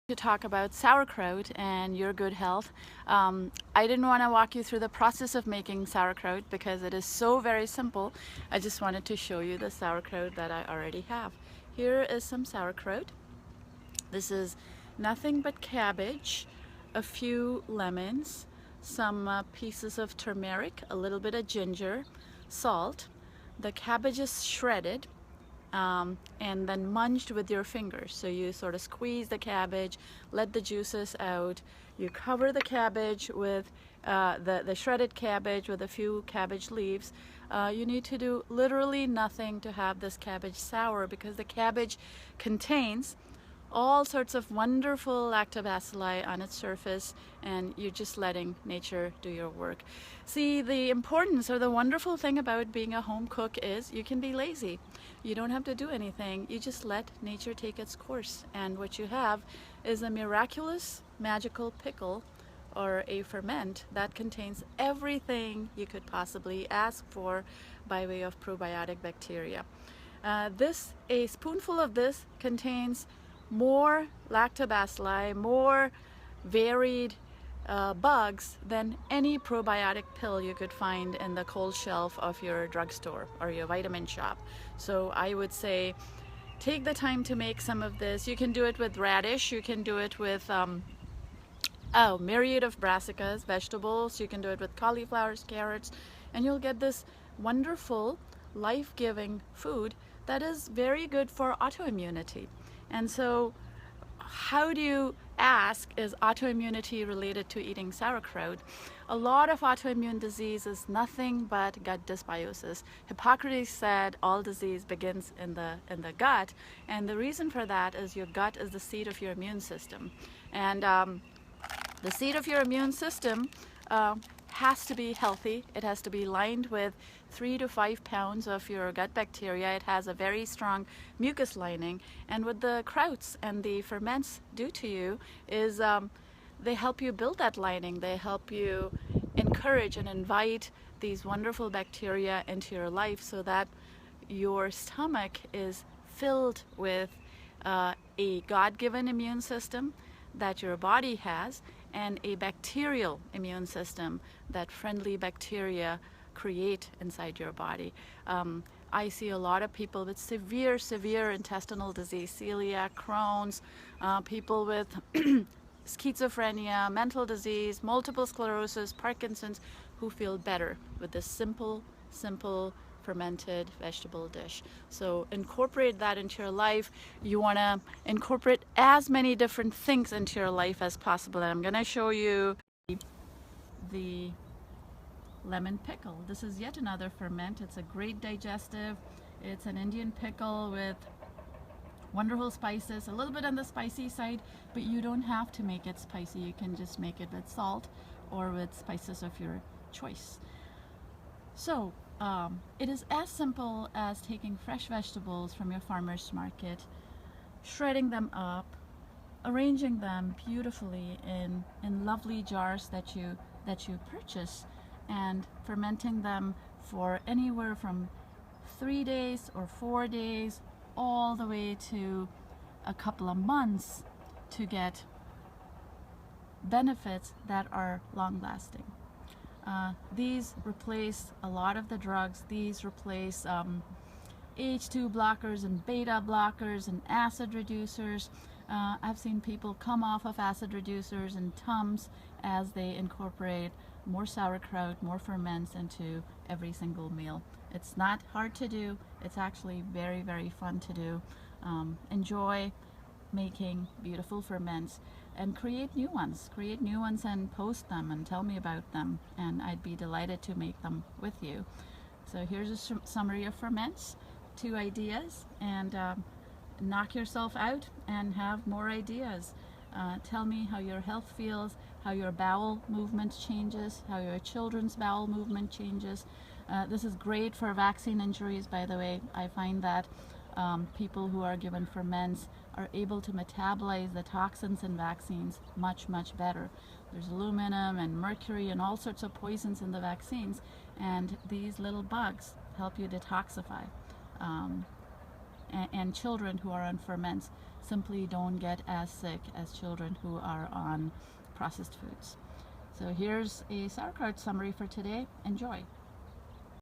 To talk about sauerkraut and your good health. I didn't want to walk you through the process of making sauerkraut because it is so very simple. I just wanted to show you the sauerkraut that I already have. Here is some sauerkraut. This is nothing but cabbage, a few lemons, some pieces of turmeric, a little bit of ginger, salt. The cabbage is shredded and then munged with your fingers. So you sort of squeeze the cabbage, let the juices out. You cover the cabbage with the shredded cabbage with a few cabbage leaves. You need to do literally nothing to have this cabbage sour because the cabbage contains all sorts of wonderful lactobacilli on its surface, and you're just letting nature do your work. See, the importance or the wonderful thing about being a home cook is you can be lazy. You don't have to do anything. You just let nature take its course, and what you have is a miraculous magical pickle or a ferment that contains everything you could possibly ask for by way of probiotic bacteria. A spoonful of this contains more lactobacilli, more varied bugs than any probiotic pill you could find in the cold shelf of your drugstore or your vitamin shop. So I would say take the time to make some of this. You can do it with radish, you can do it with myriad of brassicas, vegetables, you can do it with cauliflowers, carrots, and you'll get this wonderful life-giving food that is very good for autoimmunity. And so how do you ask, is autoimmunity related to eating sauerkraut? A lot of autoimmune disease is nothing but gut dysbiosis. Hippocrates said all disease begins in the gut, and the reason for that is your gut is the seat of your immune system. And the seat of your immune system has to be healthy. It has to be lined with 3 to 5 pounds of your gut bacteria. It has a very strong mucus lining, and what the krauts and the ferments do to you is they help you build that lining. They help you encourage and invite these wonderful bacteria into your life so that your stomach is filled with a God-given immune system that your body has, and a bacterial immune system that friendly bacteria create inside your body. I see a lot of people with severe intestinal disease, celiac, Crohn's, people with schizophrenia, mental disease, multiple sclerosis, Parkinson's, who feel better with this simple fermented vegetable dish. So incorporate that into your life. You want to incorporate as many different things into your life as possible. And I'm going to show you the lemon pickle. This is yet another ferment. It's a great digestive. It's an Indian pickle with wonderful spices, a little bit on the spicy side, but you don't have to make it spicy. You can just make it with salt or with spices of your choice. So it is as simple as taking fresh vegetables from your farmer's market, shredding them up, arranging them beautifully in lovely jars that you purchase, and fermenting them for anywhere from 3 days or 4 days all the way to a couple of months to get benefits that are long-lasting. These replace a lot of the drugs. These replace H2 blockers and beta blockers and acid reducers. I've seen people come off of acid reducers and Tums as they incorporate more sauerkraut, more ferments into every single meal. It's not hard to do. It's actually very fun to do. Enjoy making beautiful ferments and create new ones and post them and tell me about them, and I'd be delighted to make them with you. So here's a summary of ferments, 2 ideas, and knock yourself out and have more ideas. Tell me how your health feels, how your bowel movement changes, how your children's bowel movement changes. This is great for vaccine injuries, by the way. I find that people who are given ferments are able to metabolize the toxins in vaccines much better. There's aluminum and mercury and all sorts of poisons in the vaccines, and these little bugs help you detoxify. And children who are on ferments simply don't get as sick as children who are on processed foods. So here's a sauerkraut summary for today. Enjoy.